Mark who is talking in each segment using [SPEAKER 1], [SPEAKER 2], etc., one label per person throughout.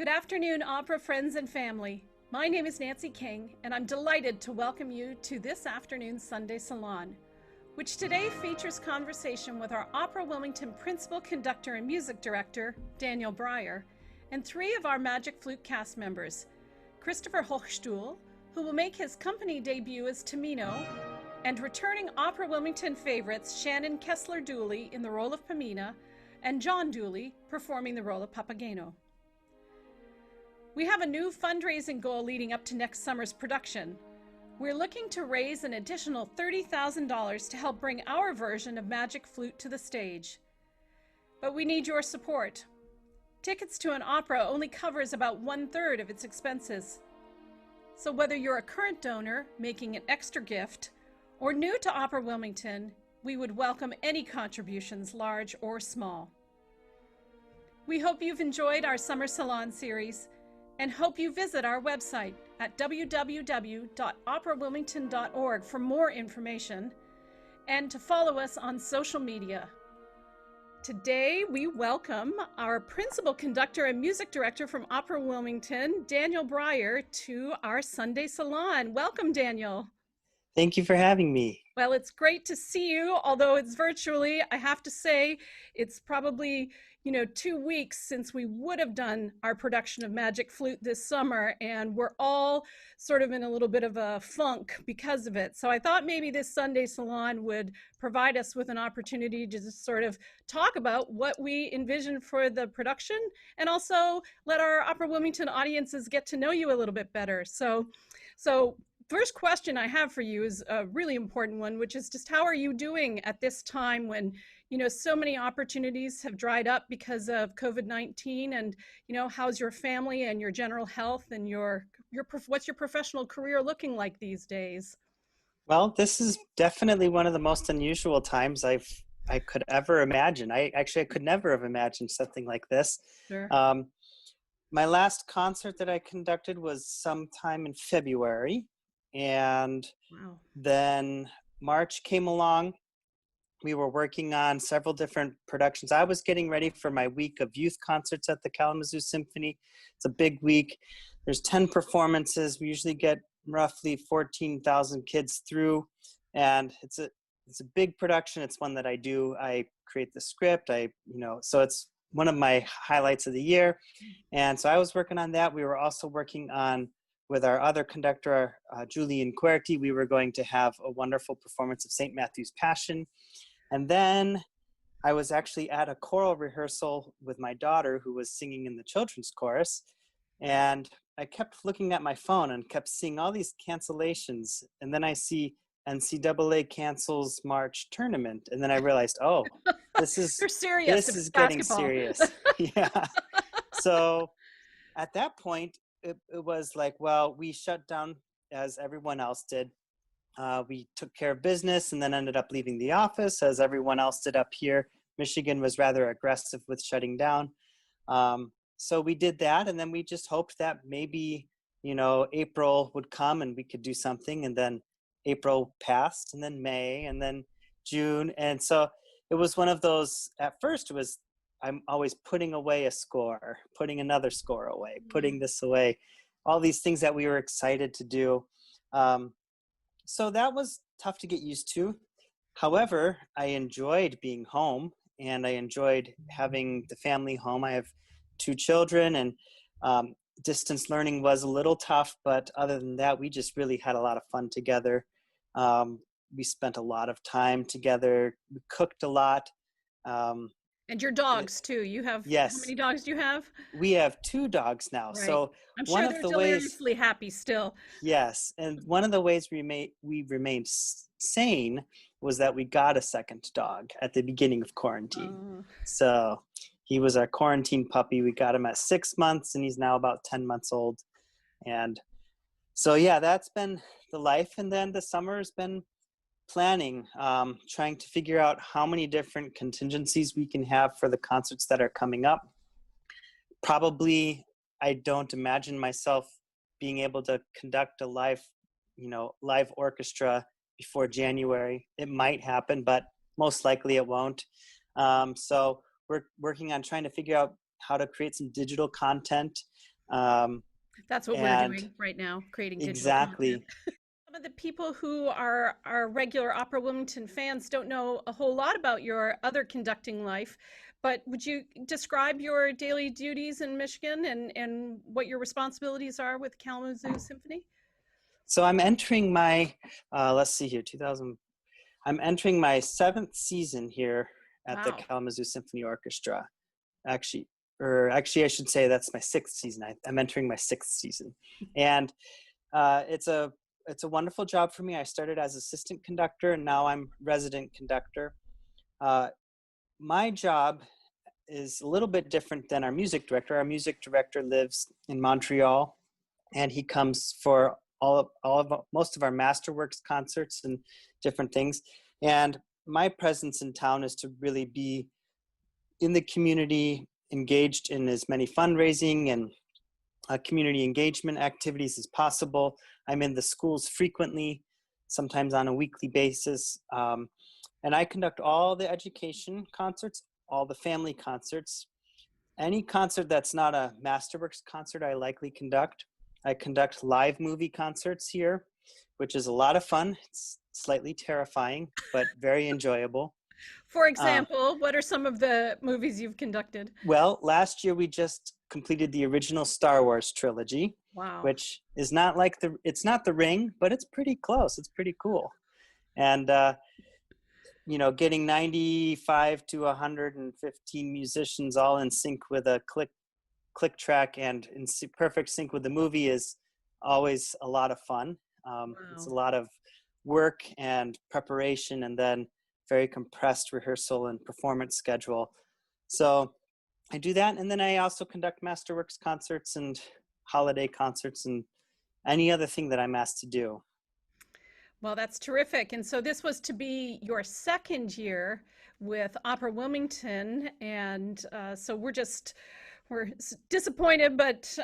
[SPEAKER 1] Good afternoon, opera friends and family. My name is Nancy King, and I'm delighted to welcome you to this afternoon's Sunday Salon, which today features conversation with our Opera Wilmington principal conductor and music director, Daniel Breyer, and three of our Magic Flute cast members, Christopher Hochstuhl, who will make his company debut as Tamino, and returning Opera Wilmington favorites Shannon Kessler-Dooley in the role of Pamina, and John Dooley performing the role of Papageno. We have a new fundraising goal leading up to next summer's production. We're looking to raise an additional $30,000 to help bring our version of Magic Flute to the stage. But we need your support. Tickets to an opera only covers about 1/3 of its expenses. So whether you're a current donor making an extra gift or new to Opera Wilmington, we would welcome any contributions, large or small. We hope you've enjoyed our Summer Salon series and hope you visit our website at www.operawilmington.org for more information and to follow us on social media. Today, we welcome our principal conductor and music director from Opera Wilmington, Daniel Breyer, to our Sunday Salon. Welcome, Daniel.
[SPEAKER 2] Thank you for having me.
[SPEAKER 1] Well, it's great to see you, although it's virtually. I have to say, it's probably 2 weeks since we would have done our production of Magic Flute this summer, and we're all sort of in a little bit of a funk because of it. So I thought maybe this Sunday Salon would provide us with an opportunity to just sort of talk about what we envision for the production and also let our Opera Wilmington audiences get to know you a little bit better. So first question I have for you is a really important one, which is just how are you doing at this time when so many opportunities have dried up because of COVID-19, and how's your family and your general health and what's your professional career looking like these days?
[SPEAKER 2] Well, this is definitely one of the most unusual times I could ever imagine. I could never have imagined something like this.
[SPEAKER 1] Sure.
[SPEAKER 2] My last concert that I conducted was sometime in February, and
[SPEAKER 1] Wow.
[SPEAKER 2] Then March came along. We were working on several different productions. I was getting ready for my week of youth concerts at the Kalamazoo Symphony. It's a big week. There's 10 performances. We usually get roughly 14,000 kids through, and it's a big production. It's one that I do. I create the script. So it's one of my highlights of the year. And so I was working on that. We were also working on, with our other conductor, Julian Querti, we were going to have a wonderful performance of St. Matthew's Passion. And then I was actually at a choral rehearsal with my daughter who was singing in the children's chorus. And I kept looking at my phone and kept seeing all these cancellations. And then I see NCAA cancels March tournament. And then I realized, oh, this is
[SPEAKER 1] They're serious.
[SPEAKER 2] This is getting serious. Yeah. So at that point, it was like, well, we shut down as everyone else did. We took care of business and then ended up leaving the office as everyone else did up here. Michigan was rather aggressive with shutting down. So we did that, and then we just hoped that maybe, April would come and we could do something. And then April passed, and then May, and then June. And so it was one of those, at first it was, I'm always putting away a score, putting another score away, putting this away, all these things that we were excited to do. So that was tough to get used to. However, I enjoyed being home, and I enjoyed having the family home. I have 2 children, and distance learning was a little tough, but other than that, we just really had a lot of fun together. We spent a lot of time together. We cooked a lot.
[SPEAKER 1] And your dogs too. You have,
[SPEAKER 2] yes.
[SPEAKER 1] How many dogs do you have?
[SPEAKER 2] We have 2 dogs now.
[SPEAKER 1] Right.
[SPEAKER 2] So
[SPEAKER 1] I'm
[SPEAKER 2] one
[SPEAKER 1] sure
[SPEAKER 2] of
[SPEAKER 1] they're
[SPEAKER 2] the
[SPEAKER 1] deliriously
[SPEAKER 2] ways,
[SPEAKER 1] happy still.
[SPEAKER 2] yes, and one of the ways we remained sane was that we got a second dog at the beginning of quarantine. So he was our quarantine puppy. We got him at 6 months, and he's now about 10 months old. And so, yeah, that's been the life. And then the summer has been planning, trying to figure out how many different contingencies we can have for the concerts that are coming up. Probably, I don't imagine myself being able to conduct a live orchestra before January. It might happen, but most likely it won't. So we're working on trying to figure out how to create some digital content
[SPEAKER 1] That's what we're
[SPEAKER 2] And
[SPEAKER 1] doing right now, creating digital content.
[SPEAKER 2] exactly.
[SPEAKER 1] Some of the people who are regular Opera Wilmington fans don't know a whole lot about your other conducting life, but would you describe your daily duties in Michigan and what your responsibilities are with Kalamazoo Symphony?
[SPEAKER 2] So I'm entering my, let's see here, I'm entering my 7th season here at the
[SPEAKER 1] Wow.
[SPEAKER 2] Kalamazoo Symphony Orchestra. Actually, I should say that's my 6th season. I'm entering my 6th season, and it's a wonderful job for me. I started as assistant conductor, and now I'm resident conductor. Uh, my job is a little bit different than our music director. Our music director lives in Montreal, and he comes for most of our masterworks concerts and different things. And my presence in town is to really be in the community, engaged in as many fundraising and community engagement activities as possible. I'm in the schools frequently, sometimes on a weekly basis. And I conduct all the education concerts, all the family concerts. Any concert that's not a Masterworks concert, I likely conduct. I conduct live movie concerts here, which is a lot of fun. It's slightly terrifying, but very enjoyable.
[SPEAKER 1] For
[SPEAKER 2] Um,
[SPEAKER 1] example, what are some of the movies you've conducted?
[SPEAKER 2] well, last year we just completed the original Star Wars trilogy,
[SPEAKER 1] Wow.
[SPEAKER 2] which is not like it's not The Ring, but it's pretty close. It's pretty cool. And getting 95 to 115 musicians all in sync with a click track and in perfect sync with the movie is always a lot of fun. It's
[SPEAKER 1] Wow.
[SPEAKER 2] a lot of work and preparation, and then very compressed rehearsal and performance schedule. So I do that, and then I also conduct Masterworks concerts and holiday concerts and any other thing that I'm asked to do.
[SPEAKER 1] Well, that's terrific. And so this was to be your second year with Opera Wilmington. And so we're disappointed, but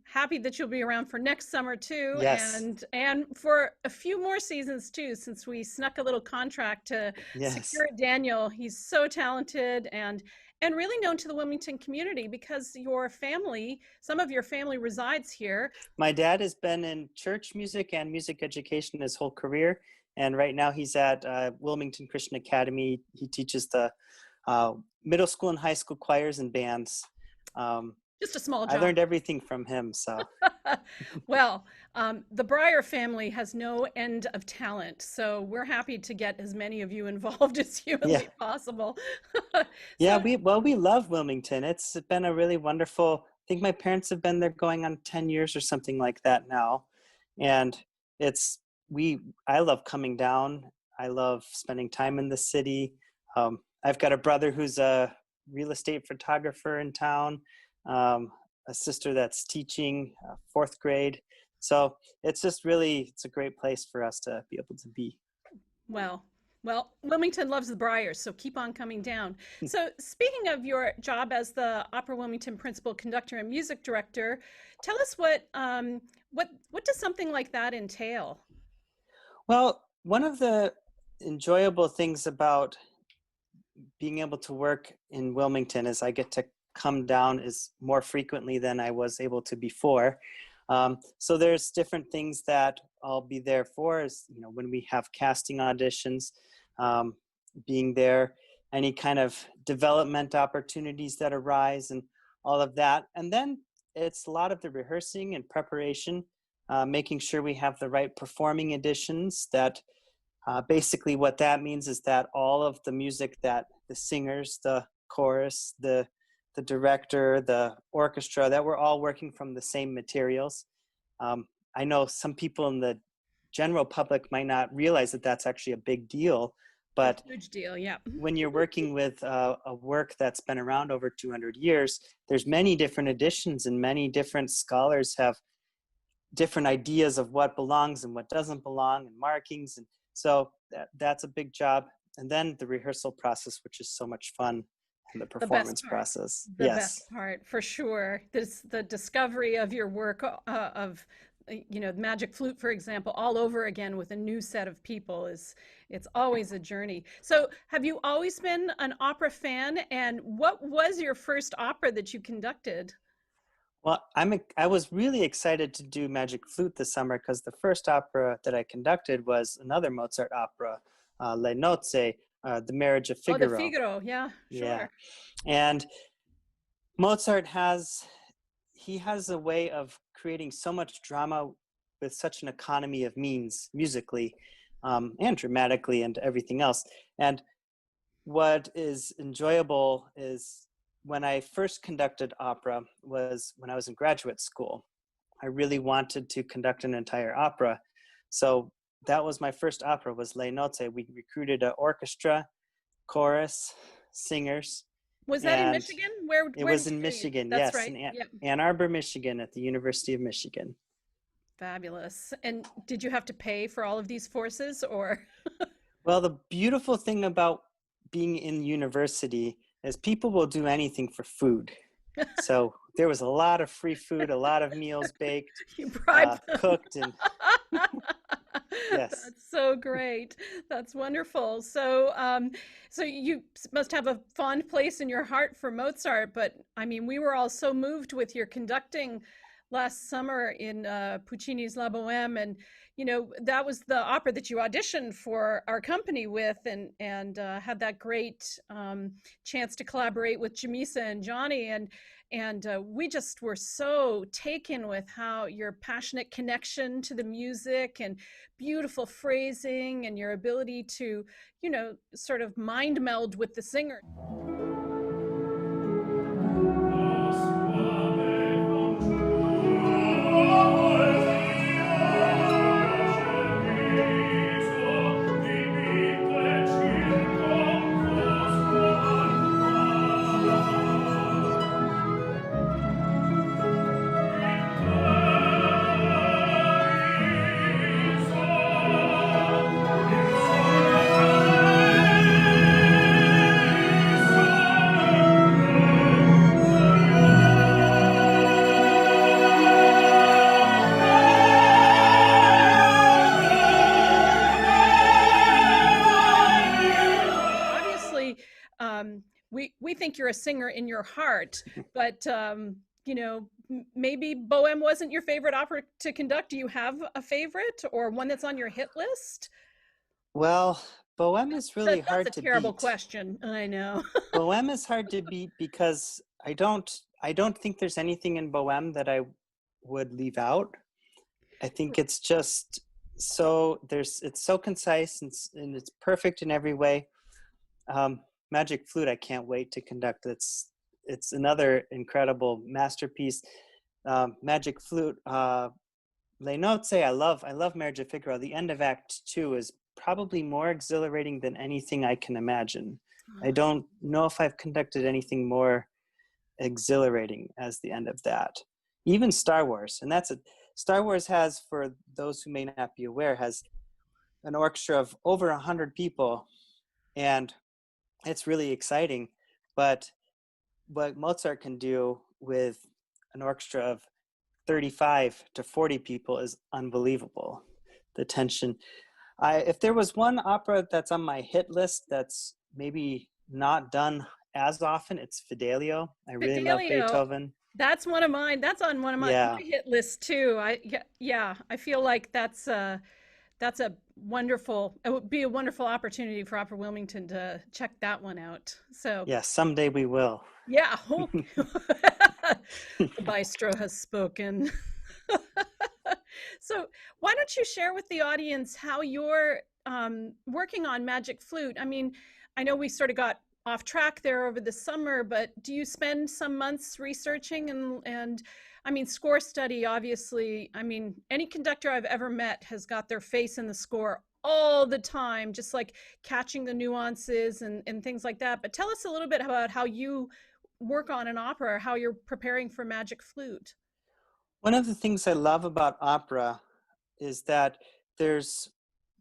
[SPEAKER 1] happy that you'll be around for next summer too,
[SPEAKER 2] Yes,
[SPEAKER 1] and for a few more seasons too, since we snuck a little contract to
[SPEAKER 2] yes.
[SPEAKER 1] secure Daniel. He's so talented and really known to the Wilmington community because some of your family resides here.
[SPEAKER 2] My dad has been in church music and music education his whole career, and right now he's at Wilmington Christian Academy. He teaches the middle school and high school choirs and bands. Um,
[SPEAKER 1] Just a small
[SPEAKER 2] I
[SPEAKER 1] job.
[SPEAKER 2] learned everything from him. So
[SPEAKER 1] Well, the Breyer family has no end of talent, so we're happy to get as many of you involved as
[SPEAKER 2] yeah,
[SPEAKER 1] humanly possible.
[SPEAKER 2] yeah.
[SPEAKER 1] So,
[SPEAKER 2] We love Wilmington. It's been a really wonderful. I think my parents have been there going on 10 years or something like that now, and it's we. I love coming down. I love spending time in the city. I've got a brother who's a real estate photographer in town. Um, a sister that's teaching 4th grade. So it's a great place for us to be able to be.
[SPEAKER 1] well, well, Wilmington loves the Breyers, so keep on coming down. So, speaking of your job as the Opera Wilmington principal conductor and music director, tell us what does something like that entail?
[SPEAKER 2] Well, one of the enjoyable things about being able to work in Wilmington is I get to come down is more frequently than I was able to before. So there's different things that I'll be there for, is when we have casting auditions, um, being there, any kind of development opportunities that arise, and all of that. And then it's a lot of the rehearsing and preparation, making sure we have the right performing editions. That basically what that means is that all of the music that the singers, the chorus, the director, the orchestra, that we're all working from the same materials. I know some people in the general public might not realize that that's actually a big deal,
[SPEAKER 1] A
[SPEAKER 2] but
[SPEAKER 1] huge deal, yeah.
[SPEAKER 2] when you're working with a work that's been around over 200 years, there's many different editions, and many different scholars have different ideas of what belongs and what doesn't belong, and markings. And so that's a big job. And then the rehearsal process, which is so much fun, and the
[SPEAKER 1] The best
[SPEAKER 2] performance
[SPEAKER 1] part.
[SPEAKER 2] process.
[SPEAKER 1] The best
[SPEAKER 2] Yes.
[SPEAKER 1] part, for sure. This the discovery of your work of Magic Flute, for example, all over again with a new set of people is it's always a journey. So, have you always been an opera fan? And what was your first opera that you conducted?
[SPEAKER 2] Well, I was really excited to do Magic Flute this summer because the first opera that I conducted was another Mozart opera, Le Nozze, The Marriage of
[SPEAKER 1] Oh, the
[SPEAKER 2] Figaro.
[SPEAKER 1] Figaro. Yeah,
[SPEAKER 2] Yeah.
[SPEAKER 1] sure.
[SPEAKER 2] And Mozart he has a way of creating so much drama with such an economy of means musically, and dramatically and everything else. And what is enjoyable is when I first conducted opera was when I was in graduate school. I really wanted to conduct an entire opera. So that was my first opera, was Le Nozze. We recruited an orchestra, chorus, singers,
[SPEAKER 1] Was that in
[SPEAKER 2] and
[SPEAKER 1] Michigan?
[SPEAKER 2] it
[SPEAKER 1] Where
[SPEAKER 2] was
[SPEAKER 1] did
[SPEAKER 2] in
[SPEAKER 1] you?
[SPEAKER 2] Michigan,
[SPEAKER 1] That's
[SPEAKER 2] yes,
[SPEAKER 1] right.
[SPEAKER 2] in
[SPEAKER 1] Yep.
[SPEAKER 2] Ann Arbor, Michigan, at the University of Michigan.
[SPEAKER 1] Fabulous. And did you have to pay for all of these forces or?
[SPEAKER 2] Well, the beautiful thing about being in university is people will do anything for food. So there was a lot of free food, a lot of meals baked,
[SPEAKER 1] You bribed them.
[SPEAKER 2] cooked, and yes.
[SPEAKER 1] That's so great. That's wonderful. So, so you must have a fond place in your heart for Mozart. But I mean, we were all so moved with your conducting last summer in Puccini's La Boheme, and that was the opera that you auditioned for our company with, and had that great chance to collaborate with Jamisa and Johnny, and we just were so taken with how your passionate connection to the music and beautiful phrasing and your ability to, sort of mind meld with the singer. Obviously, we think you're a singer in your heart, but maybe Bohème wasn't your favorite opera to conduct. Do you have a favorite or one that's on your hit list?
[SPEAKER 2] Well, Bohème is really
[SPEAKER 1] That's
[SPEAKER 2] hard
[SPEAKER 1] a
[SPEAKER 2] to
[SPEAKER 1] terrible
[SPEAKER 2] beat.
[SPEAKER 1] question. I know.
[SPEAKER 2] Bohème is hard to beat because I don't think there's anything in Bohème that I would leave out. I think it's just it's so concise and it's perfect in every way. Magic Flute, I can't wait to conduct. It's another incredible masterpiece. Magic Flute, Les Notes, I love Marriage of Figaro. The end of Act Two is probably more exhilarating than anything I can imagine. I don't know if I've conducted anything more exhilarating as the end of that. Even Star Wars, and Star Wars has, for those who may not be aware, has an orchestra of over 100 people, and it's really exciting. But what Mozart can do with an orchestra of 35 to 40 people is unbelievable. The tension. If there was one opera that's on my hit list that's maybe not done as often, it's Fidelio. I really love
[SPEAKER 1] Fidelio,
[SPEAKER 2] Beethoven.
[SPEAKER 1] that's one of mine. That's on one of my
[SPEAKER 2] Yeah.
[SPEAKER 1] hit lists too. Yeah, I feel like that's a wonderful, it would be a wonderful opportunity for Opera Wilmington to check that one out. So,
[SPEAKER 2] Yeah, someday we will.
[SPEAKER 1] yeah. The maestro has spoken. So, why don't you share with the audience how you're working on Magic Flute? I mean, I know we sort of got off track there over the summer, but do you spend some months researching and I mean, score study, obviously. I mean, any conductor I've ever met has got their face in the score all the time, just like catching the nuances and things like that. But tell us a little bit about how you work on an opera, or how you're preparing for Magic Flute.
[SPEAKER 2] One of the things I love about opera is that there's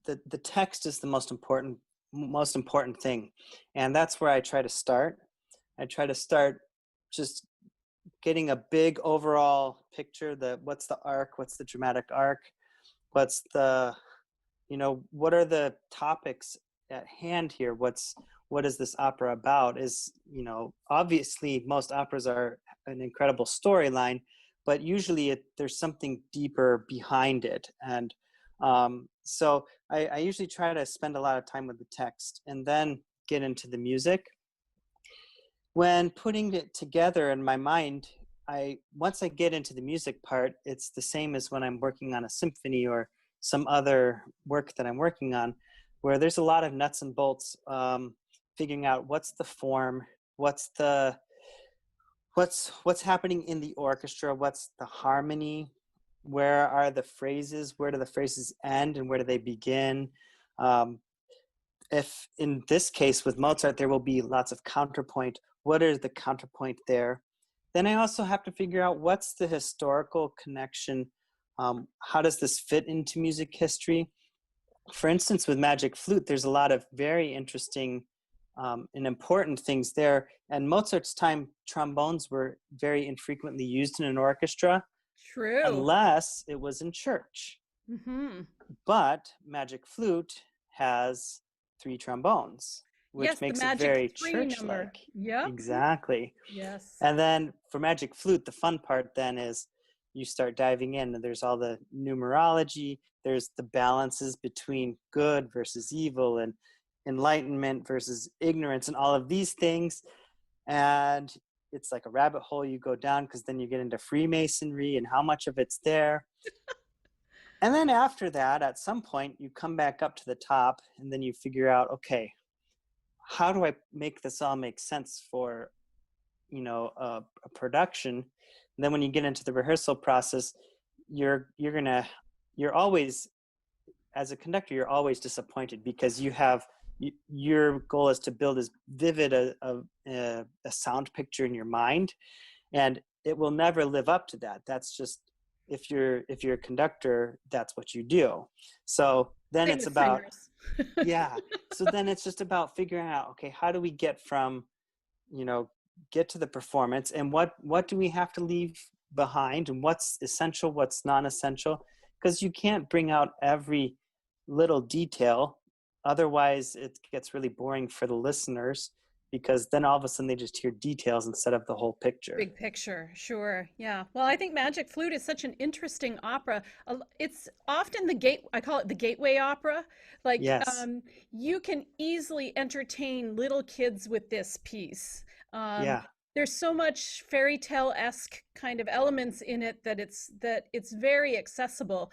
[SPEAKER 2] the text is the most important thing, and that's where I try to start. I try to start just getting a big overall picture. What's the arc? What's the dramatic arc? What's the what are the topics at hand here? What is this opera about? Is obviously most operas are an incredible storyline, but usually there's something deeper behind it. And so I usually try to spend a lot of time with the text and then get into the music. When putting it together in my mind, once I get into the music part, it's the same as when I'm working on a symphony or some other work that I'm working on, where there's a lot of nuts and bolts, figuring out what's the form, what's happening in the orchestra, what's the harmony, where are the phrases, where do the phrases end and where do they begin. If in this case with Mozart, there will be lots of counterpoint. What is the counterpoint there? Then I also have to figure out what's the historical connection. How does this fit into music history? For instance, with Magic Flute, there's a lot of very interesting and important things there. And Mozart's time, trombones were very infrequently used in an orchestra.
[SPEAKER 1] True.
[SPEAKER 2] Unless it was in church.
[SPEAKER 1] Mm-hmm.
[SPEAKER 2] But Magic Flute has 3 trombones, which makes it very church-like.
[SPEAKER 1] Yeah.
[SPEAKER 2] Exactly.
[SPEAKER 1] Yes.
[SPEAKER 2] And then for Magic Flute, the fun part then is you start diving in, and there's all the numerology, there's the balances between good versus evil and enlightenment versus ignorance and all of these things. And it's like a rabbit hole you go down, because then you get into Freemasonry and how much of it's there. And then after that, at some point, you come back up to the top and then you figure out, okay, how do I make this all make sense for, a production? And then when you get into the rehearsal process, you're always, as a conductor, you're always disappointed, because your goal is to build as vivid a sound picture in your mind, and it will never live up to that. That's just, if you're a conductor, that's what you do. So then it's about yeah. So then it's just about figuring out, okay, how do we get from, get to the performance, and what do we have to leave behind, and what's essential, what's non-essential, because you can't bring out every little detail. Otherwise, it gets really boring for the listeners, because then all of a sudden they just hear details instead of the whole picture.
[SPEAKER 1] Big picture, sure. Yeah. Well, I think Magic Flute is such an interesting opera. It's often I call it the gateway opera. Like,
[SPEAKER 2] Yes.
[SPEAKER 1] You can easily entertain little kids with this piece.
[SPEAKER 2] Yeah.
[SPEAKER 1] There's so much fairy tale-esque kind of elements in it that it's very accessible.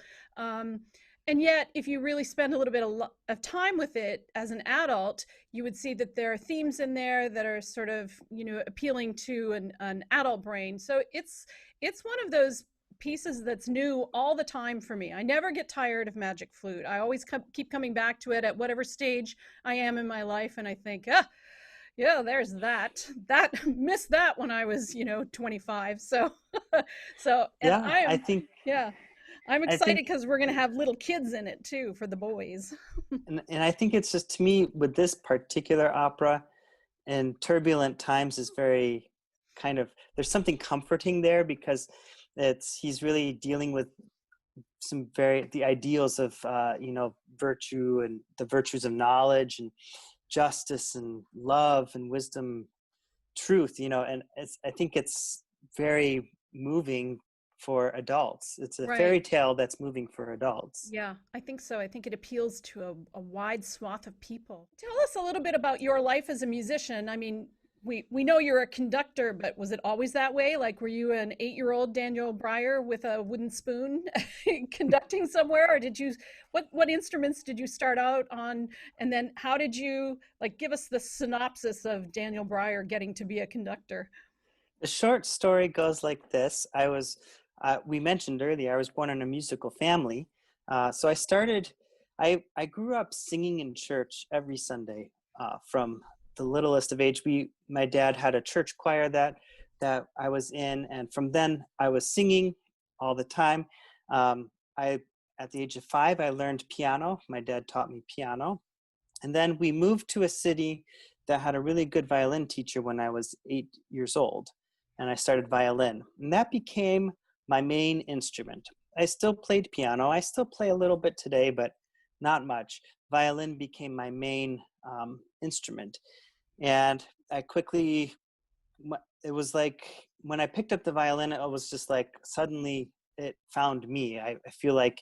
[SPEAKER 1] And yet, if you really spend a little bit of time with it as an adult, you would see that there are themes in there that are sort of, appealing to an adult brain. So it's one of those pieces that's new all the time for me. I never get tired of Magic Flute. I always keep coming back to it at whatever stage I am in my life, and I think, yeah, there's that missed that when I was 25. So
[SPEAKER 2] Yeah,
[SPEAKER 1] I think, yeah, I'm excited because we're going to have little kids in it too for the boys.
[SPEAKER 2] and I think it's just, to me, with this particular opera, and turbulent times is very kind of, there's something comforting there, because he's really dealing with the ideals of virtue, and the virtues of knowledge and justice and love and wisdom, truth, and I think it's very moving for adults. It's a fairy tale that's moving for adults.
[SPEAKER 1] Yeah, I think so. I think it appeals to a wide swath of people. Tell us a little bit about your life as a musician. I mean, we know you're a conductor, but was it always that way? Like, were you an 8-year-old Daniel Breyer with a wooden spoon conducting somewhere, or what instruments did you start out on? And then how did you, give us the synopsis of Daniel Breyer getting to be a conductor?
[SPEAKER 2] The short story goes like this. We mentioned earlier, I was born in a musical family. So I grew up singing in church every Sunday from the littlest of age. My dad had a church choir that I was in, and from then I was singing all the time. At the age of 5, I learned piano. My dad taught me piano. And then we moved to a city that had a really good violin teacher when I was 8 years old. And I started violin. And that became my main instrument. I still played piano. I still play a little bit today, but not much. Violin became my main instrument. And it was like when I picked up the violin, it was just like suddenly it found me. I feel like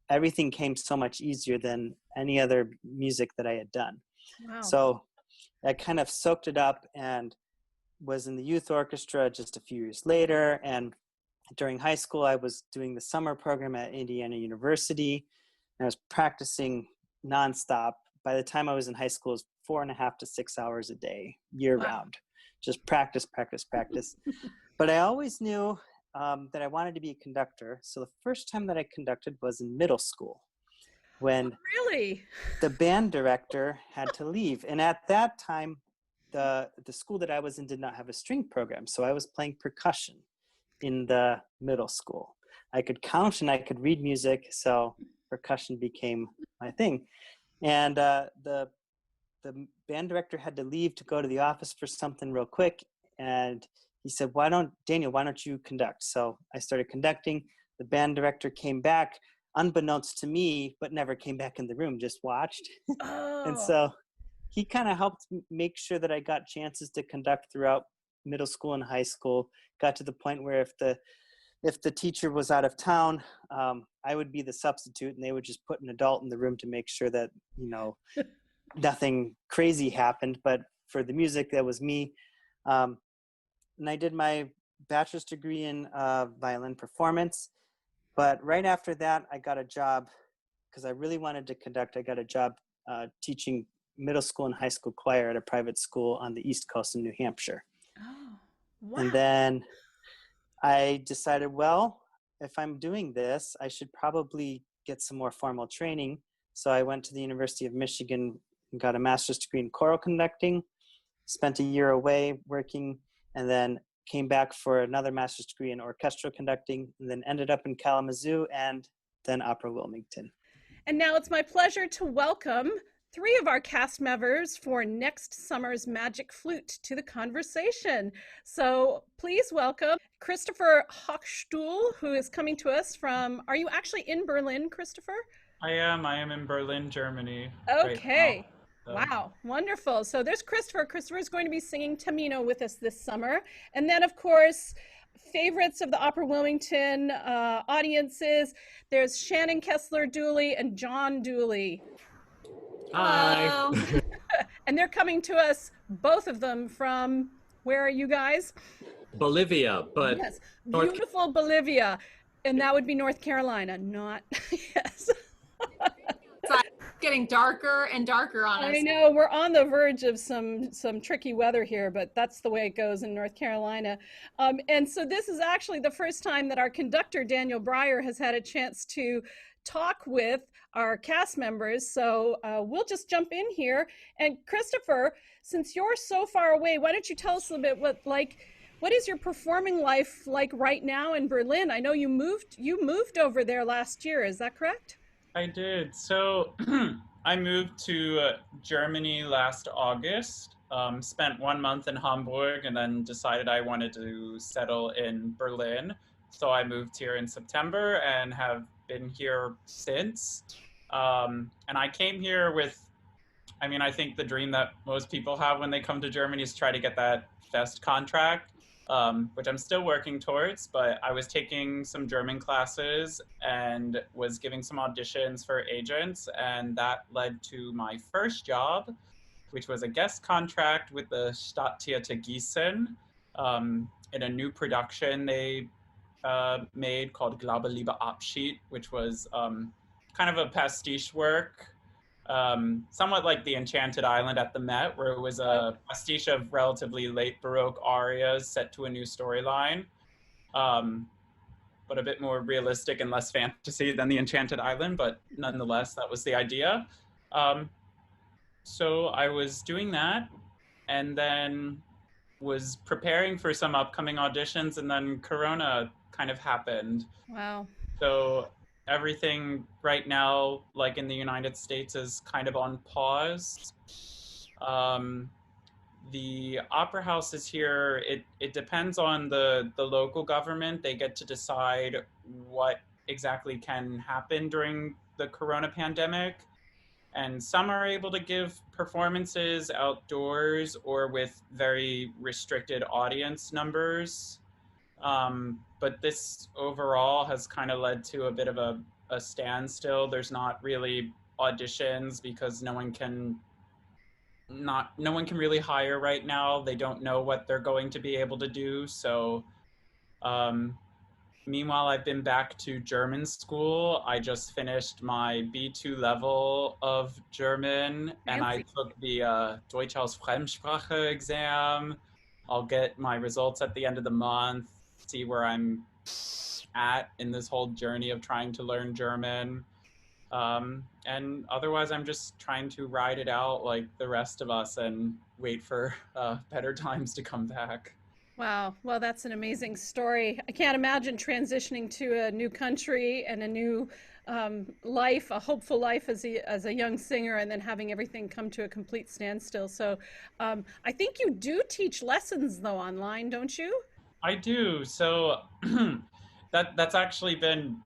[SPEAKER 2] everything came so much easier than any other music that I had done.
[SPEAKER 1] Wow.
[SPEAKER 2] So I kind of soaked it up and was in the youth orchestra just a few years later. And during high school, I was doing the summer program at Indiana University. And I was practicing nonstop. By the time I was in high school, it was 4.5 to 6 hours a day, year
[SPEAKER 1] Wow.
[SPEAKER 2] round. Just practice, practice, practice. But I always knew that I wanted to be a conductor. So the first time that I conducted was in middle school when
[SPEAKER 1] Really?
[SPEAKER 2] the band director had to leave. And at that time, the school that I was in did not have a string program. So I was playing percussion in the middle school. I could count and I could read music. So percussion became my thing. And the band director had to leave to go to the office for something real quick. And he said, Daniel, why don't you conduct? So I started conducting. The band director came back, unbeknownst to me, but never came back in the room, just watched. And
[SPEAKER 1] Oh.
[SPEAKER 2] so he kind of helped make sure that I got chances to conduct throughout middle school and high school. Got to the point where if the teacher was out of town, I would be the substitute, and they would just put an adult in the room to make sure that, nothing crazy happened. But for the music, that was me. And I did my bachelor's degree in violin performance. But right after that, I got a job because I really wanted to conduct. I got a job teaching middle school and high school choir at a private school on the East Coast in New Hampshire.
[SPEAKER 1] Oh. Wow.
[SPEAKER 2] And then I decided, well, if I'm doing this, I should probably get some more formal training. So I went to the University of Michigan and got a master's degree in choral conducting, spent a year away working, and then came back for another master's degree in orchestral conducting, and then ended up in Kalamazoo and then Opera Wilmington.
[SPEAKER 1] And now it's my pleasure to welcome three of our cast members for next summer's Magic Flute to the conversation. So please welcome Christopher Hochstuhl, who is coming to us from, are you actually in Berlin, Christopher?
[SPEAKER 3] I am in Berlin, Germany right
[SPEAKER 1] Okay.
[SPEAKER 3] now. So.
[SPEAKER 1] Wow, wonderful. So there's Christopher. Christopher is going to be singing Tamino with us this summer. And then, of course, favorites of the Opera Wilmington audiences, there's Shannon Kessler Dooley and John Dooley.
[SPEAKER 4] Hi.
[SPEAKER 1] And they're coming to us, both of them, from, where are you guys?
[SPEAKER 4] Bolivia, but
[SPEAKER 1] yes, beautiful Bolivia. And that would be North Carolina, not, yes.
[SPEAKER 5] Getting darker and darker on us.
[SPEAKER 1] I know, we're on the verge of some tricky weather here, but that's the way it goes in North Carolina. And so this is actually the first time that our conductor, Daniel Breyer, has had a chance to talk with our cast members. So we'll just jump in here. And Christopher, since you're so far away, why don't you tell us a little bit what is your performing life like right now in Berlin? I know you moved over there last year, is that correct?
[SPEAKER 3] I did. So I moved to Germany last August, spent 1 month in Hamburg, and then decided I wanted to settle in Berlin. So I moved here in September and have been here since. And I came here with, I think the dream that most people have when they come to Germany is try to get that Fest contract. Which I'm still working towards, but I was taking some German classes and was giving some auditions for agents, and that led to my first job, which was a guest contract with the Stadttheater Gießen in a new production they made called Glaube, Liebe, Abschied, which was kind of a pastiche work, somewhat like the Enchanted Island at the Met, where it was a pastiche of relatively late Baroque arias set to a new storyline, but a bit more realistic and less fantasy than the Enchanted Island, but nonetheless, that was the idea. So I was doing that, and then was preparing for some upcoming auditions, and then Corona kind of happened.
[SPEAKER 1] Wow.
[SPEAKER 3] So everything right now, like in the United States, is kind of on pause. The opera house is here. It depends on the local government. They get to decide what exactly can happen during the Corona pandemic. And some are able to give performances outdoors or with very restricted audience numbers. But this overall has kind of led to a bit of a standstill. There's not really auditions because no one can really hire right now. They don't know what they're going to be able to do. So um, meanwhile, I've been back to German school. I just finished my B2 level of German, and I
[SPEAKER 1] Fancy.
[SPEAKER 3] took the Deutsch als Fremdsprache exam. I'll get my results at the end of the month, see where I'm at in this whole journey of trying to learn German. And otherwise, I'm just trying to ride it out like the rest of us and wait for better times to come back.
[SPEAKER 1] Wow. Well, that's an amazing story. I can't imagine transitioning to a new country and a new life, a hopeful life as a young singer, and then having everything come to a complete standstill. So I think you do teach lessons, though, online, don't you?
[SPEAKER 3] I do. So that's actually been,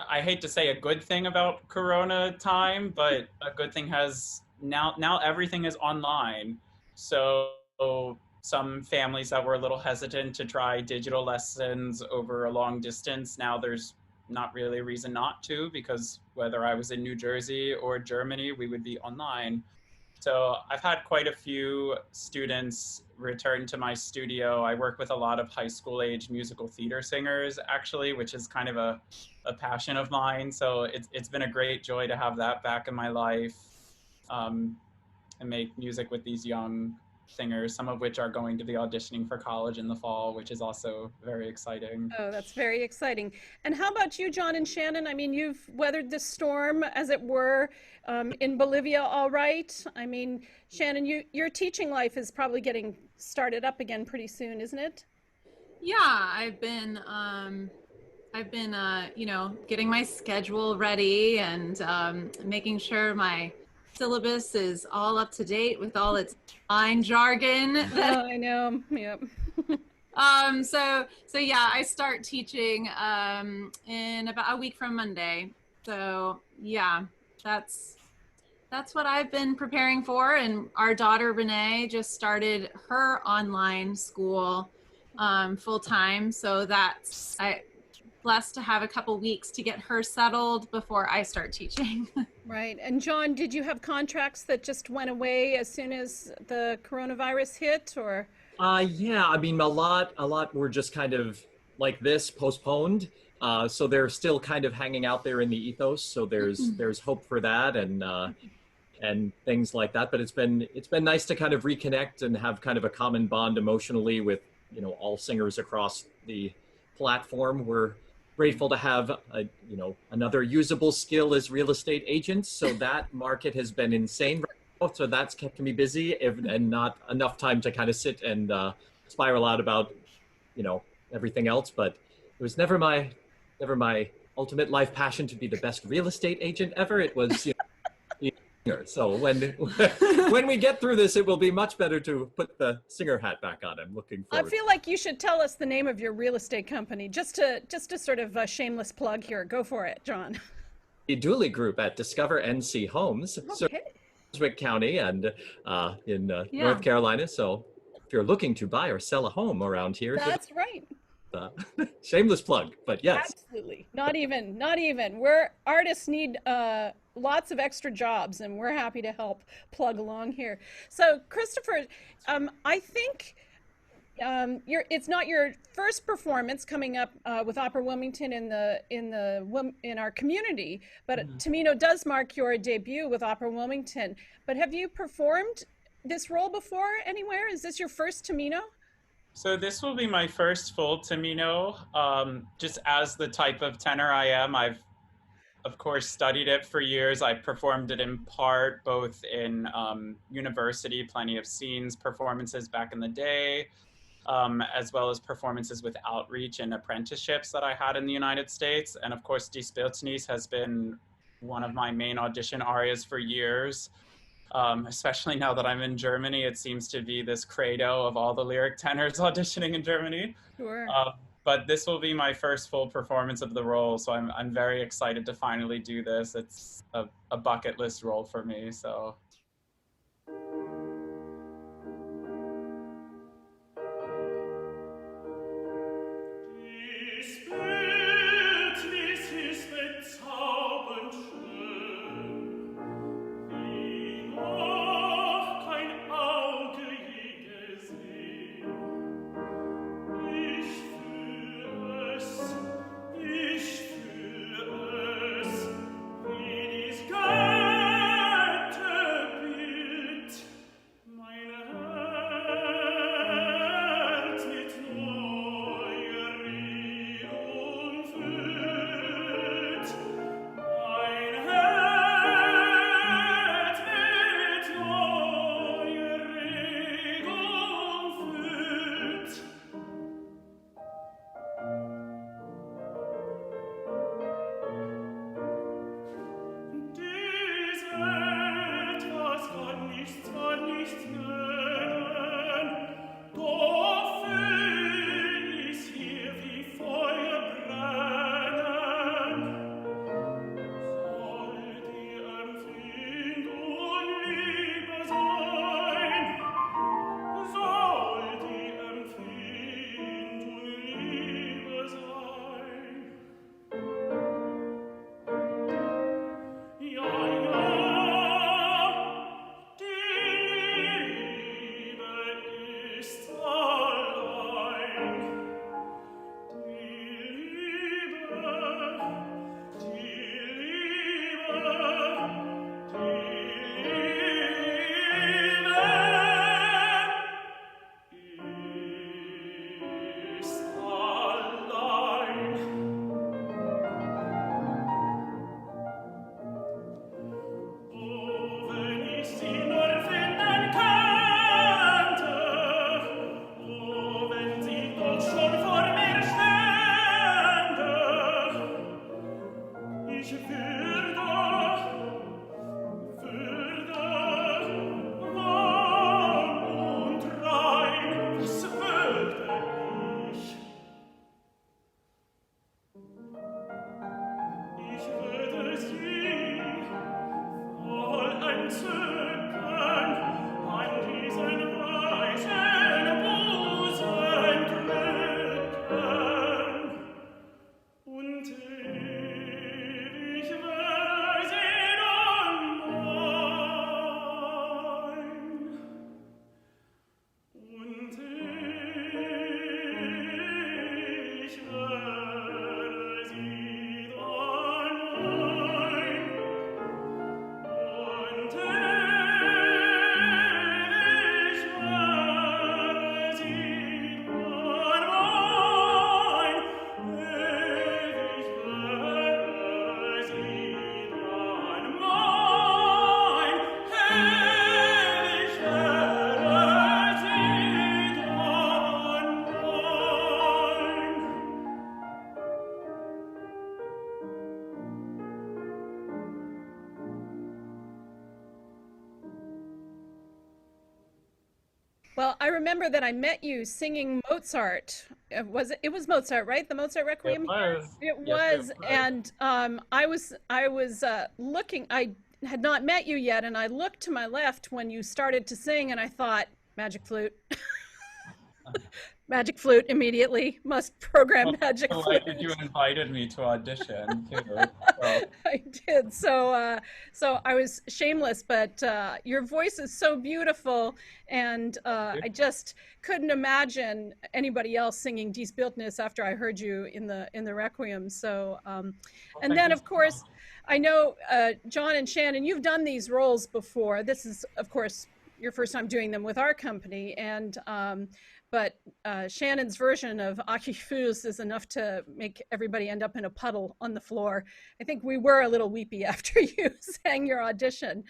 [SPEAKER 3] I hate to say a good thing about Corona time, but a good thing has now everything is online. So some families that were a little hesitant to try digital lessons over a long distance, now there's not really a reason not to, because whether I was in New Jersey or Germany, we would be online. So I've had quite a few students return to my studio. I work with a lot of high school age musical theater singers, actually, which is kind of a passion of mine. So it's been a great joy to have that back in my life, and make music with these young singers, some of which are going to be auditioning for college in the fall, which is also very exciting.
[SPEAKER 1] Oh, that's very exciting. And how about you, John and Shannon? I mean, you've weathered the storm, as it were, in Bolivia, all right? I mean, Shannon, your teaching life is probably getting started up again pretty soon, isn't it?
[SPEAKER 5] Yeah, I've been, getting my schedule ready and making sure my syllabus is all up to date with all its fine jargon.
[SPEAKER 1] Oh, I know. Yep.
[SPEAKER 5] So yeah, I start teaching in about a week from Monday. So yeah, that's that's what I've been preparing for. And our daughter Renee just started her online school full time. So that's I blessed to have a couple weeks to get her settled before I start teaching.
[SPEAKER 1] Right. And John, did you have contracts that just went away as soon as the coronavirus hit, or?
[SPEAKER 4] Yeah, I mean, a lot were just kind of like this, postponed. So they're still kind of hanging out there in the ethos. So there's hope for that and things like that. But it's been nice to kind of reconnect and have kind of a common bond emotionally with, all singers across the platform. We're grateful to have another usable skill as real estate agents. So that market has been insane right now. So that's kept me busy and not enough time to kind of sit and spiral out about everything else. But it was never my ultimate life passion to be the best real estate agent ever. It was so when we get through this, it will be much better to put the singer hat back on. I'm looking
[SPEAKER 1] I
[SPEAKER 4] forward.
[SPEAKER 1] feel like you should tell us the name of your real estate company, just to sort of a shameless plug here. Go for it, John.
[SPEAKER 4] The Dooley Group at Discover NC Homes,
[SPEAKER 1] Okay.
[SPEAKER 4] Brunswick County, and in
[SPEAKER 5] Yeah.
[SPEAKER 4] North Carolina. So if you're looking to buy or sell a home around here,
[SPEAKER 1] That's right.
[SPEAKER 4] uh, shameless plug. But yes,
[SPEAKER 1] Absolutely. Not even. We're artists need lots of extra jobs, and we're happy to help plug along here. So, Christopher, I think it's not your first performance coming up with Opera Wilmington in our community, but Tamino does mark your debut with Opera Wilmington. But have you performed this role before anywhere? Is this your first Tamino?
[SPEAKER 3] So this will be my first full Tamino. Just as the type of tenor I am, I've of course studied it for years. I performed it in part, both in university, plenty of scenes, performances back in the day, as well as performances with outreach and apprenticeships that I had in the United States. And of course, Die Speeltenies has been one of my main audition arias for years. Especially now that I'm in Germany, it seems to be this credo of all the lyric tenors auditioning in Germany.
[SPEAKER 1] Sure.
[SPEAKER 3] But this will be my first full performance of the role, so I'm very excited to finally do this. It's a bucket list role for me, so.
[SPEAKER 1] Well, I remember that I met you singing Mozart. It was Mozart, right? The Mozart Requiem?
[SPEAKER 3] It was.
[SPEAKER 1] It
[SPEAKER 3] Yes,
[SPEAKER 1] was, and I was looking. I had not met you yet, and I looked to my left when you started to sing, and I thought, magic flute. Magic flute immediately must program magic flute.
[SPEAKER 3] Delighted you invited me to audition too. So.
[SPEAKER 1] I did. So I was shameless, but your voice is so beautiful, and I just couldn't imagine anybody else singing Dies Bildnis after I heard you in the Requiem. So, and then of course, I know John and Shannon, you've done these roles before. This is, of course, your first time doing them with our company, and but Shannon's version of Aki Fus is enough to make everybody end up in a puddle on the floor. I think we were a little weepy after you sang your audition.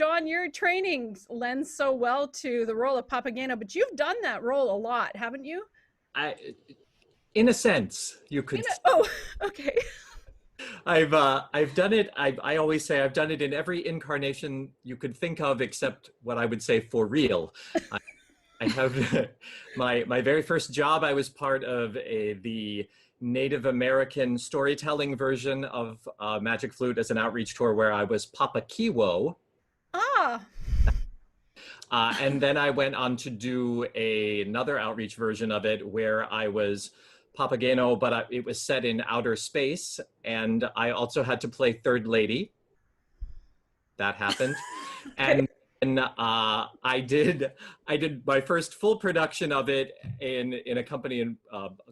[SPEAKER 1] John, your training lends so well to the role of Papageno, but you've done that role a lot, haven't you?
[SPEAKER 4] In a sense, you could.
[SPEAKER 1] Oh, okay.
[SPEAKER 4] I've done it. I always say I've done it in every incarnation you could think of, except what I would say for real. I have my very first job. I was part of the Native American storytelling version of Magic Flute as an outreach tour, where I was Papa Kiwo.
[SPEAKER 1] Ah.
[SPEAKER 4] And then I went on to do another outreach version of it where I was Papageno, but it was set in outer space, and I also had to play Third Lady. That happened. And I did my first full production of it in a company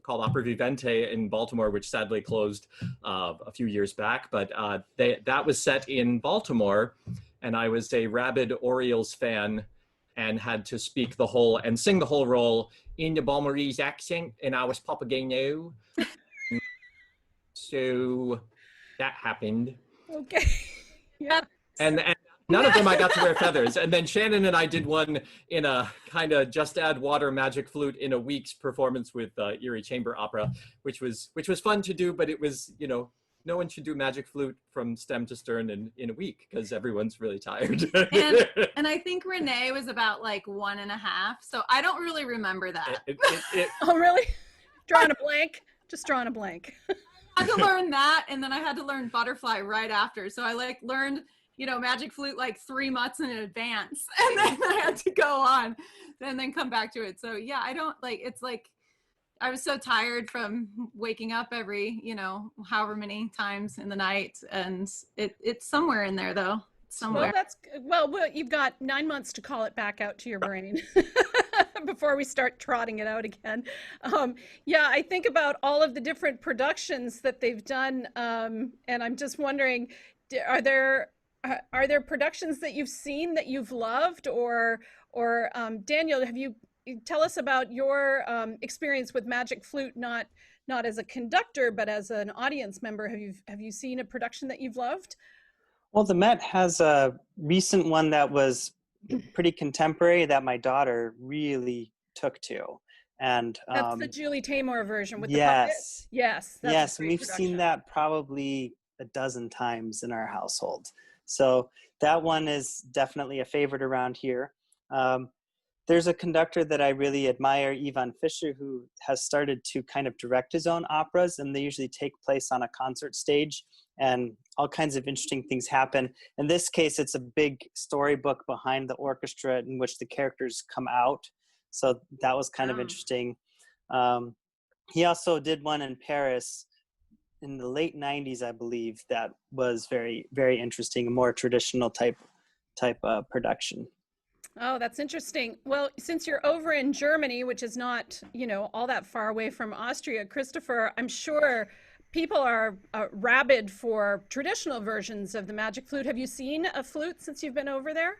[SPEAKER 4] called Opera Vivente in Baltimore, which sadly closed a few years back. But that was set in Baltimore, and I was a rabid Orioles fan and had to speak the whole and sing the whole role in the Balmorese accent, and I was Papageno. So that happened.
[SPEAKER 1] Okay. Yeah.
[SPEAKER 4] And none of them I got to wear feathers. And then Shannon and I did one in a kind of just add water Magic Flute in a week's performance with Erie Chamber Opera, which was fun to do, but it was, no one should do Magic Flute from stem to stern in a week because everyone's really tired.
[SPEAKER 5] and I think Renee was about like 1.5, so I don't really remember that.
[SPEAKER 1] Oh, really? Drawing a blank? Just drawing a blank.
[SPEAKER 5] I had to learn that, and then I had to learn Butterfly right after. So I learned, Magic Flute like 3 months in advance, and then I had to go on and then come back to it. So yeah, I don't it's like, I was so tired from waking up every, however many times in the night, and it's somewhere in there though. Somewhere.
[SPEAKER 1] Well, you've got 9 months to call it back out to your brain before we start trotting it out again. Yeah, I think about all of the different productions that they've done, and I'm just wondering, are there productions that you've seen that you've loved, or Daniel, tell us about your experience with Magic Flute, not as a conductor, but as an audience member. Have you seen a production that you've loved?
[SPEAKER 2] Well, the Met has a recent one that was pretty contemporary that my daughter really took to. And
[SPEAKER 1] that's the Julie Taymor version with the
[SPEAKER 2] yes.
[SPEAKER 1] puppet? Yes.
[SPEAKER 2] Yes, and we've seen that probably a dozen times in our household. So that one is definitely a favorite around here. There's a conductor that I really admire, Ivan Fischer, who has started to kind of direct his own operas, and they usually take place on a concert stage, and all kinds of interesting things happen. In this case, it's a big storybook behind the orchestra in which the characters come out. So that was kind of interesting. He also did one in Paris in the late 90s, I believe, that was very, very interesting, a more traditional type production.
[SPEAKER 1] Oh, that's interesting. Well, since you're over in Germany, which is not, all that far away from Austria, Christopher, I'm sure people are rabid for traditional versions of the Magic Flute. Have you seen a flute since you've been over there?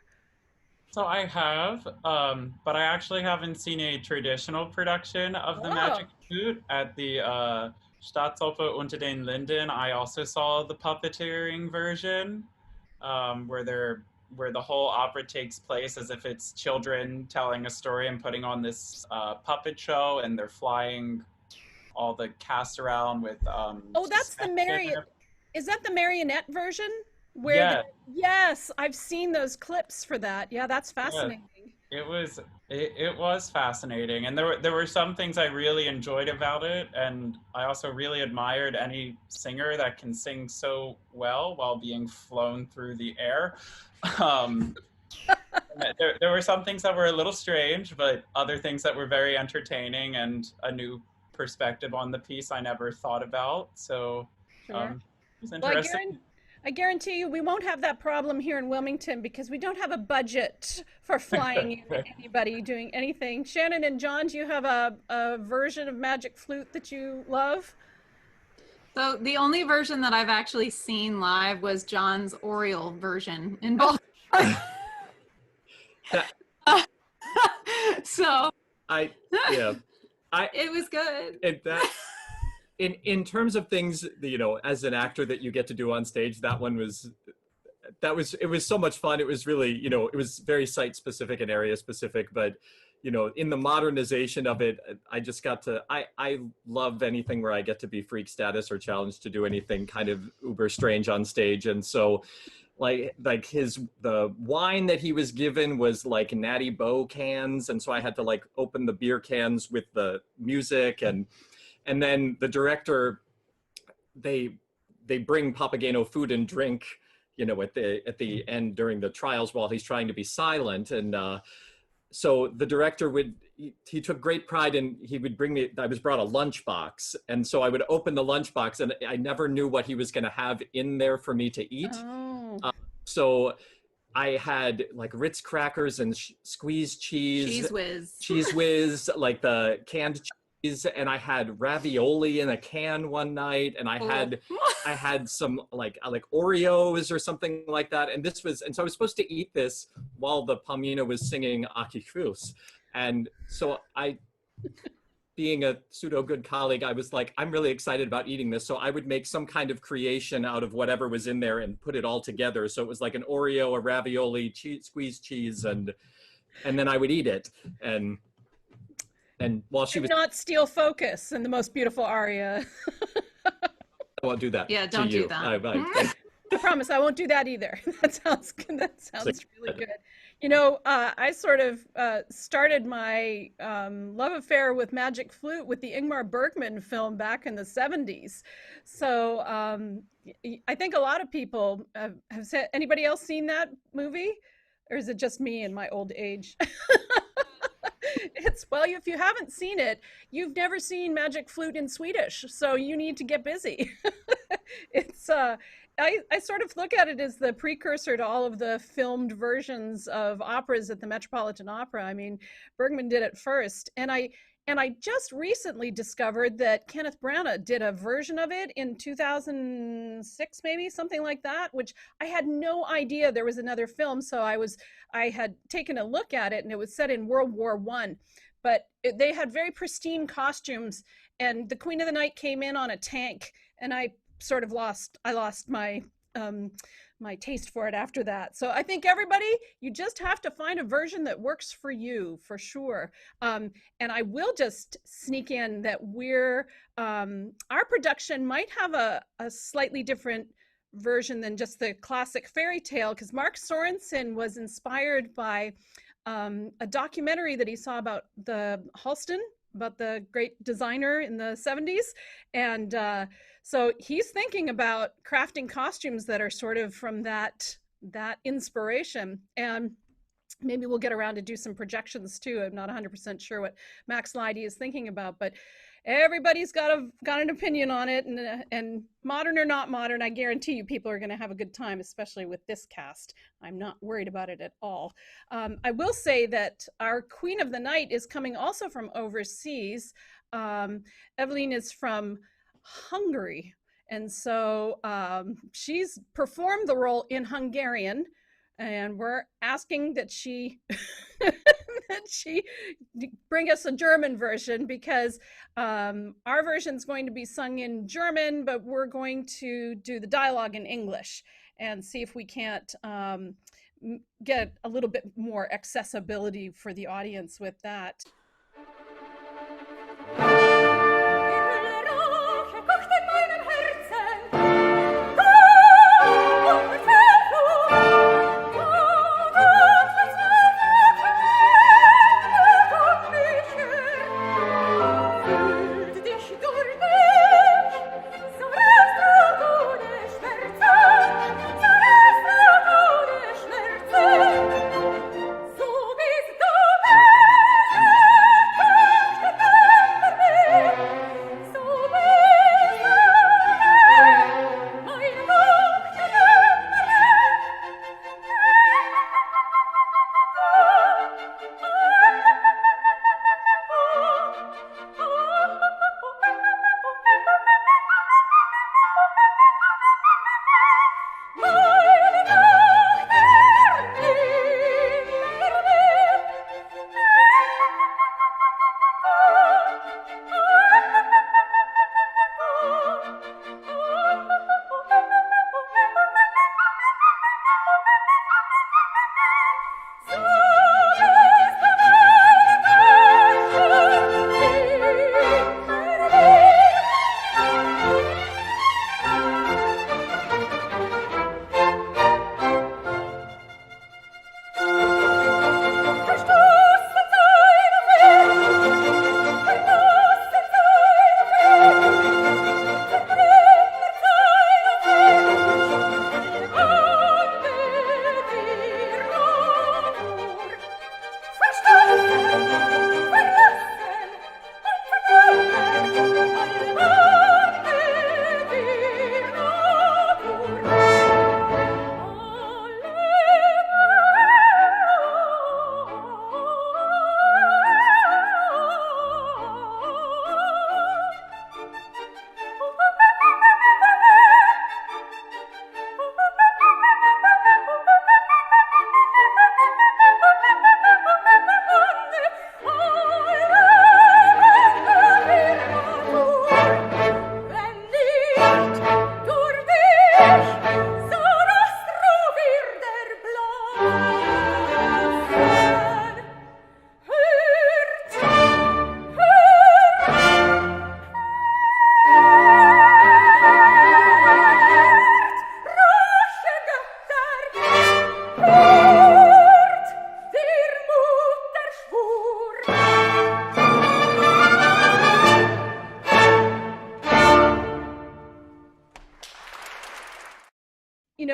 [SPEAKER 3] So I have, but I actually haven't seen a traditional production of the Magic Flute at the Staatsoper unter den Linden. I also saw the puppeteering version, where the whole opera takes place as if it's children telling a story and putting on this puppet show, and they're flying all the cast around with
[SPEAKER 1] that's the marionette. Is that the marionette version? Yes, I've seen those clips for that. Yeah, that's fascinating.
[SPEAKER 3] Yeah, it was fascinating, and there were some things I really enjoyed about it, and I also really admired any singer that can sing so well while being flown through the air. There were some things that were a little strange, but other things that were very entertaining and a new perspective on the piece I never thought about. So
[SPEAKER 1] sure.
[SPEAKER 3] It was interesting.
[SPEAKER 1] Well, I guarantee you we won't have that problem here in Wilmington because we don't have a budget for flying anybody doing anything. Shannon and John, do you have a version of Magic Flute that you love?
[SPEAKER 5] So the only version that I've actually seen live was John's Oriole version in Baltimore. So it was good.
[SPEAKER 4] In terms of things, as an actor that you get to do on stage, that one was it was so much fun. It was really, it was very site specific and area specific, but in the modernization of it, I just got to, I love anything where I get to be freak status or challenged to do anything kind of uber strange on stage. And so like the wine that he was given was like Natty Boh cans. And so I had to like open the beer cans with the music, and then the director, they bring Papageno food and drink, at the end during the trials while he's trying to be silent. And so the director he took great pride in, he would bring me, I was brought a lunchbox. And so I would open the lunchbox and I never knew what he was going to have in there for me to eat.
[SPEAKER 1] Oh.
[SPEAKER 4] So I had like Ritz crackers and squeezed cheese. Cheese whiz, like the canned cheese. And I had ravioli in a can one night. And I had some like Oreos or something like that. And so I was supposed to eat this while the Palmina was singing Aki Cruz. And so being a pseudo good colleague, I was like, I'm really excited about eating this. So I would make some kind of creation out of whatever was in there and put it all together. So it was like an Oreo, a ravioli, squeezed cheese, and then I would eat it. And while she was
[SPEAKER 1] not steal focus in the most beautiful aria.
[SPEAKER 4] I won't do that.
[SPEAKER 5] Yeah, don't do that.
[SPEAKER 1] I promise I won't do that either. That sounds good. That sounds really good. I sort of started my love affair with Magic Flute with the Ingmar Bergman film back in the 70s. So I think a lot of people have said, anybody else seen that movie? Or is it just me in my old age? Well, if you haven't seen it, you've never seen Magic Flute in Swedish, so you need to get busy. It's I sort of look at it as the precursor to all of the filmed versions of operas at the Metropolitan Opera. I mean, Bergman did it first, and I just recently discovered that Kenneth Branagh did a version of it in 2006, maybe something like that, which I had no idea there was another film. So I had taken a look at it, and it was set in World War I, but they had very pristine costumes, and the Queen of the Night came in on a tank, and I lost my my taste for it after that. So I think everybody, you just have to find a version that works for you, for sure. And I will just sneak in that our production might have a slightly different version than just the classic fairy tale, because Mark Sorensen was inspired by a documentary that he saw about the Halston, about the great designer in the 70s. And so he's thinking about crafting costumes that are sort of from that inspiration. And maybe we'll get around to do some projections too. I'm not 100% sure what Max Leidy is thinking about, but everybody's got an opinion on it. And modern or not modern, I guarantee you people are going to have a good time, especially with this cast. I'm not worried about it at all. I will say that our Queen of the Night is coming also from overseas. Evelyn is from Hungary, and so she's performed the role in Hungarian, and we're asking that she bring us a German version, because our version is going to be sung in German, but we're going to do the dialogue in English and see if we can't get a little bit more accessibility for the audience with that.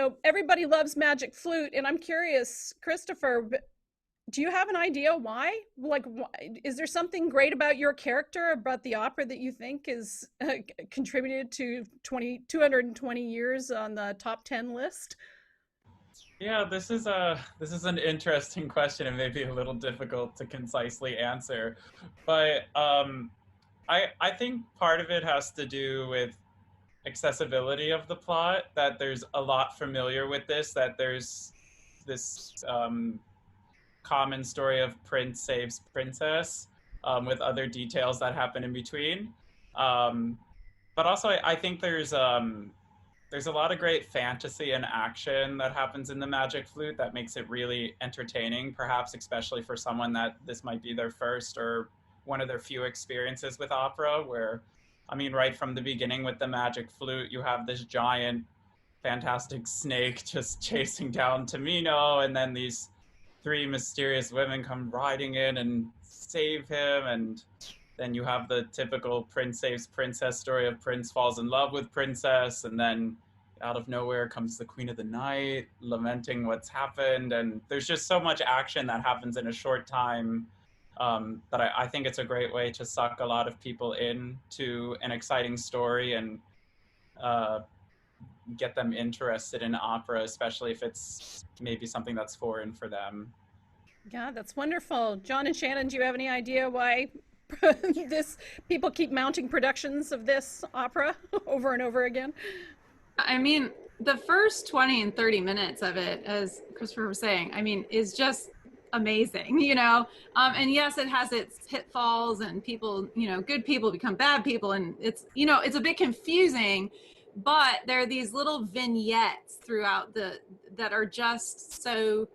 [SPEAKER 1] know, everybody loves Magic Flute, and I'm curious, Christopher, do you have an idea why? Like, is there something great about your character, about the opera, that you think is contributed to 220 years on the top 10 list?
[SPEAKER 3] Yeah, this is an interesting question and maybe a little difficult to concisely answer, but I think part of it has to do with accessibility of the plot. That there's a lot familiar with this. That there's this common story of prince saves princess, with other details that happen in between. Um, but also, I think there's a lot of great fantasy and action that happens in the Magic Flute that makes it really entertaining, perhaps especially for someone that this might be their first or one of their few experiences with opera, where, I mean, right from the beginning with the Magic Flute, you have this giant, fantastic snake just chasing down Tamino, and then these three mysterious women come riding in and save him, and then you have the typical prince saves princess story of prince falls in love with princess, and then out of nowhere comes the queen of the night lamenting what's happened. And there's just so much action that happens in a short time, that I think it's a great way to suck a lot of people into an exciting story and get them interested in opera, especially if it's maybe something that's foreign for them.
[SPEAKER 1] Yeah, that's wonderful. John and Shannon, do you have any idea why people keep mounting productions of this opera over and over again?
[SPEAKER 5] I mean, the first 20 and 30 minutes of it, as Christopher was saying, I mean, is just amazing, you know? And yes, it has its pitfalls, and people, you know, good people become bad people, and it's, you know, it's a bit confusing, but there are these little vignettes throughout that are just so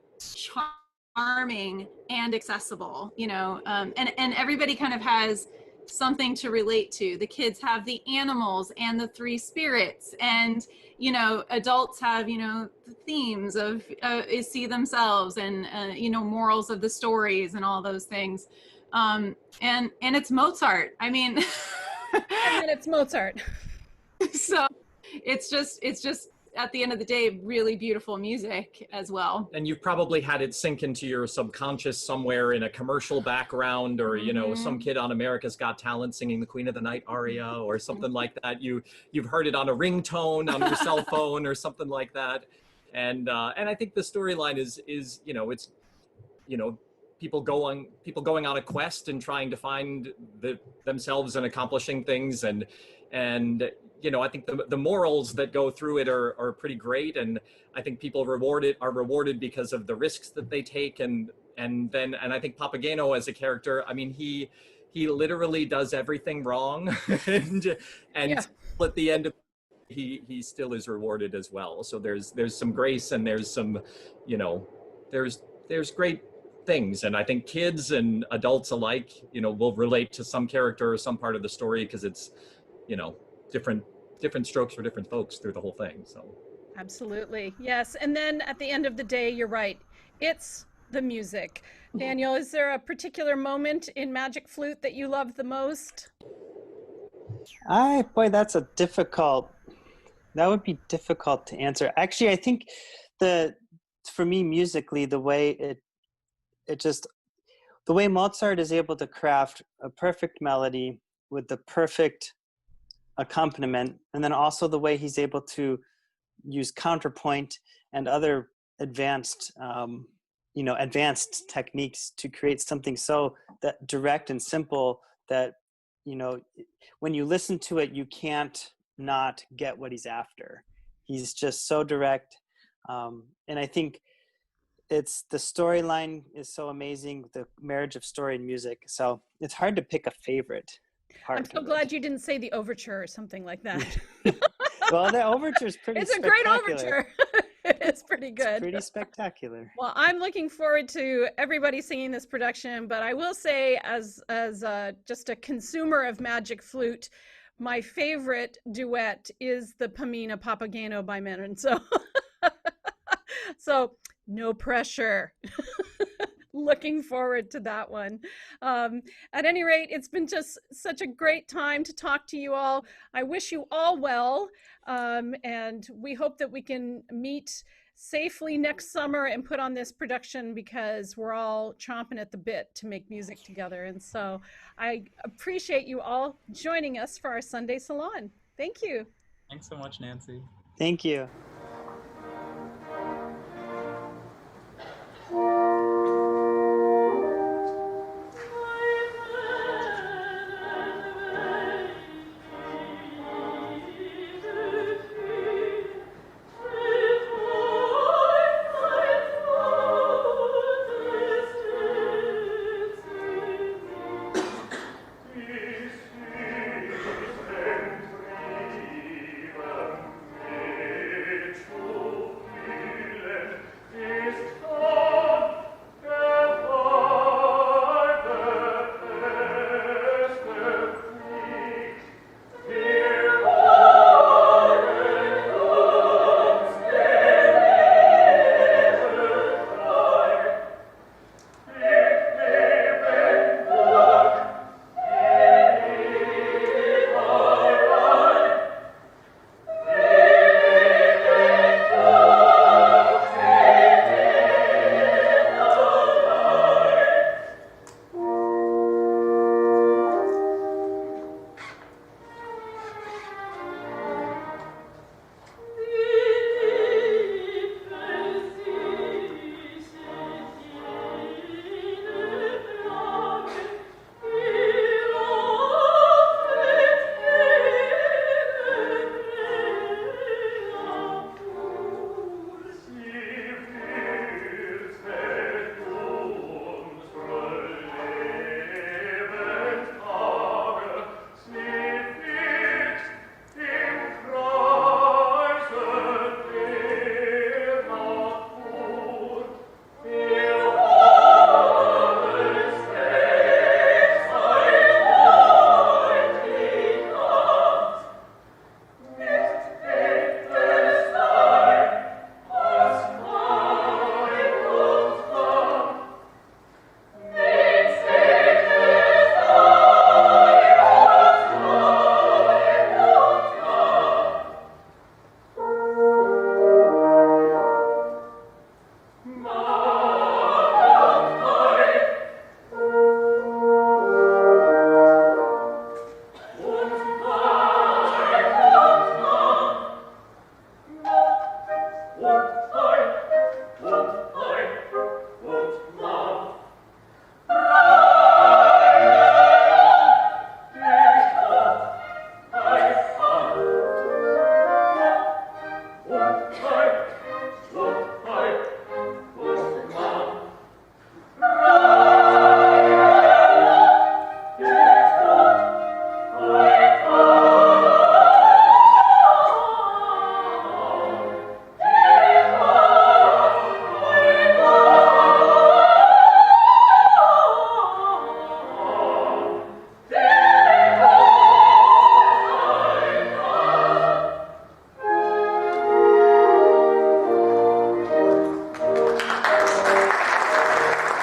[SPEAKER 5] charming and accessible, you know, and everybody kind of has something to relate to. The kids have the animals and the three spirits, and, you know, adults have, you know, the themes of see themselves, and you know, morals of the stories and all those things. And it's Mozart. I mean,
[SPEAKER 1] And it's Mozart.
[SPEAKER 5] so it's just at the end of the day, really beautiful music as well.
[SPEAKER 4] And you've probably had it sink into your subconscious somewhere in a commercial background, or, you know, some kid on America's Got Talent singing the Queen of the Night aria or something like that. You've heard it on a ringtone on your cell phone or something like that. And I think the storyline is, you know, it's, you know, people going on a quest and trying to find themselves and accomplishing things. And you know, I think the morals that go through it are pretty great, and I think people are rewarded because of the risks that they take, and I think Papageno as a character, I mean, he literally does everything wrong, and yeah. At the end of he still is rewarded as well. So there's some grace, and there's some, you know, there's great things, and I think kids and adults alike, you know, will relate to some character or some part of the story, because it's, you know, different strokes for different folks through the whole thing. So
[SPEAKER 1] absolutely, yes. And then at the end of the day, you're right, it's the music. Daniel, is there a particular moment in Magic Flute that you love the most?
[SPEAKER 2] That would be difficult to answer. Actually, I think for me musically, the way Mozart is able to craft a perfect melody with the perfect accompaniment, and then also the way he's able to use counterpoint and other advanced techniques to create something so that direct and simple that, you know, when you listen to it, you can't not get what he's after. He's just so direct, and I think it's the storyline is so amazing, the marriage of story and music. So it's hard to pick a favorite.
[SPEAKER 1] I'm so glad you didn't say the overture or something like that.
[SPEAKER 2] Well, the overture is pretty
[SPEAKER 1] It's a great overture. It's pretty good.
[SPEAKER 2] It's pretty spectacular.
[SPEAKER 1] Well, I'm looking forward to everybody singing this production, but I will say, as just a consumer of Magic Flute, my favorite duet is the Pamina Papageno by Menon. So no pressure. looking forward to that one. At any rate, it's been just such a great time to talk to you all. I wish you all well, and we hope that we can meet safely next summer and put on this production, because we're all chomping at the bit to make music together. And so I appreciate you all joining us for our Sunday Salon. Thank you.
[SPEAKER 3] Thanks so much, Nancy.
[SPEAKER 2] Thank you.